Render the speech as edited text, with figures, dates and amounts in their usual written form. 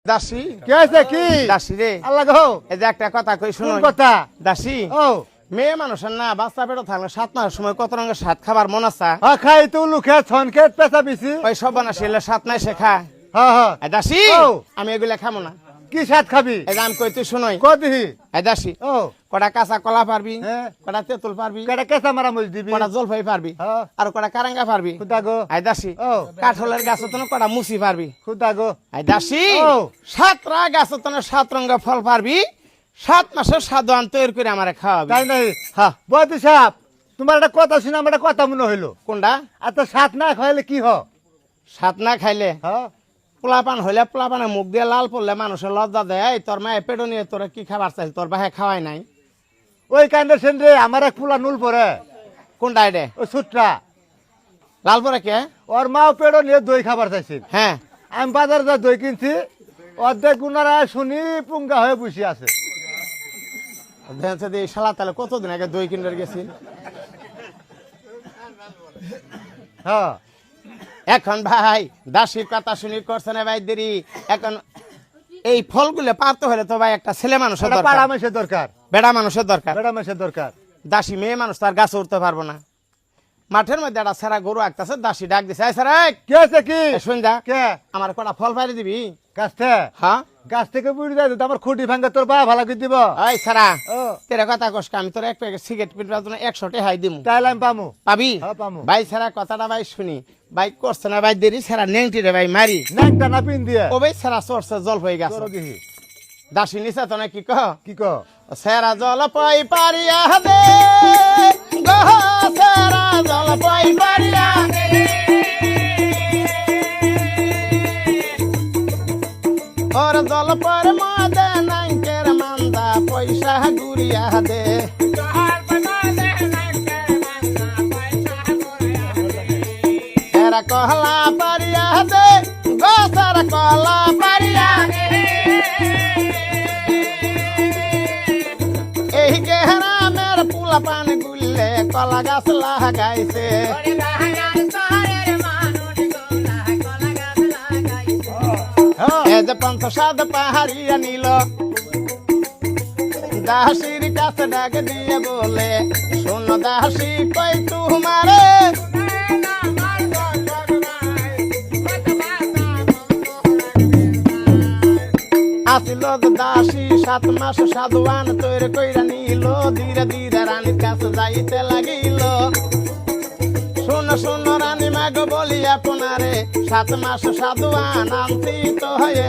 দাসী কি হয়েছে কি দাসী রে আল্লাহ গো এই যে একটা কথা কই শুনো কোন কথা দাসী ও মেয়ে মানুষের না বাচ্চা পেটে থাকলে 7 মাসের সময় কত রঙের সাত খাবার মন আছে খাই তো লুখে ছন খেত পেছা বিছি ওই সব বানাসিলে 7 মাসে খা হ্যাঁ হ্যাঁ এই দাসী ও। আমি এগুলা খামো না কি সাত খাবি এই যে আমি কই তুই শুনই কদিহি এই দাসী ও কটা কাঁচা কলা পারবি হ্যাঁ। কটা তেঁতুল পারবি কেডা কেসা মারা মজ দিবি কটা জলপাই পারবি হ্যাঁ। আর কটা কারাঙ্গা পারবি খুদা গো এই দাসী ও কাঠলের গাছ তো কটা মুসি পারবি খুদা গো এই দাসী ও। 7টা গাছ তো 7 রঙের ফল পারবি 7 মাসের সাধন তৈরি করে আমারে খাওয়াবি তাই নাই হ্যাঁ বদি সাহেব তোমার একটা কথা শুনে আমার একটা কথা মনে হইলো কোনটা আর তো সাত না খাইলে কি হ 7 না খাইলে হ্যাঁ পোলাপান হইলে পোলাপানে মুখ দিয়ে লাল পড়লে মানুষের লজ্জা দেয় তোর মায়ের পেটো নিয়ে তোরা কি খাবার চাইল তোর বাহে খাওয়াই নাই ওই কাণ্ডের সেন্দ্রে আমার এক পুলা নুল পরে কোনটা রে ওই সুটরা লাল পরে কে ওর মাও পেড়ো নিয়ে দই খাবার চাইছিল হ্যাঁ আমি বাজারে যা দই কিনছি অর্ধেক গুনারা শুনি পুঙ্গা হয়ে বসে আছে দেখছে যে এই শালা তাহলে কতদিন আগে দই কিনে গেছি হ্যাঁ এখন ভাই দাসীর কথা শুনি করছে না ভাই দেরি এখন এই ফলগুলো পারতে হলে তো ভাই একটা ছেলে মানুষের এটা দরকার পাড়া মেসের দরকার বেড়া মানুষের দরকার বেড়া মেসের দরকার দাসী মেয়ে মানুষ তার গাছে উঠতে পারবো না মাঠের মধ্যে একটা সেরা গরু আঁকতেছে দাসী ডাক দিছে এই সেরা কে আছে কি শুন যা কে আমার কটা ফল পাড়ি দিবি গাছ থেকে হ্যাঁ গাছ থেকে বুড়ি যায় তো আমার খুঁটি ভাঙ্গা তোর বা ভালো করে দিব ওই সেরা ও তেরা কথা কষ্ট আমি তোর এক প্যাকেট সিগারেট পিটবার জন্য 100 টাকা হাই দিমু তাইলে আমি পামু পাবি হ্যাঁ, পামু। ভাই সেরা কথাটা ভাই শুনি ভাই করছে না ভাই দেরি সেরা নেংটি রে ভাই মারি ন্যাংটা না পিন দিয়ে ও ভাই সেরা চড়ছে জল হয়ে গেছে তোর কি দাসী নিছে তো নাকি কহ কি কো সেরা জল পাই পারিয়া দে গহ সেরা জল পাই পারিয়া দে ওর জল পর মাদে নাইকের মান্দা পয়সা গুরিয়া দে সেরা কহলা পারিয়া দে গো সেরা কহলা পারিয়া দে এই গেহরামের পুলা পান গুললে কলা গাছ লাগাইছে এই যে 5-7 পাহাড়িয়া নিল দাসীর কাছে ডাক দিয়ে বলে শোনো দাসী কই তোমারে আসিল দাসী 7 মাস সাধুয়ান তৈরি কইরা নিল ধীরে ধীরে রানীর কাছে যাইতে লাগিল শোনো শোনো রানী মাগো বলি আপনারে 7 মাস সাধুয়ান আনতি তো হয়ে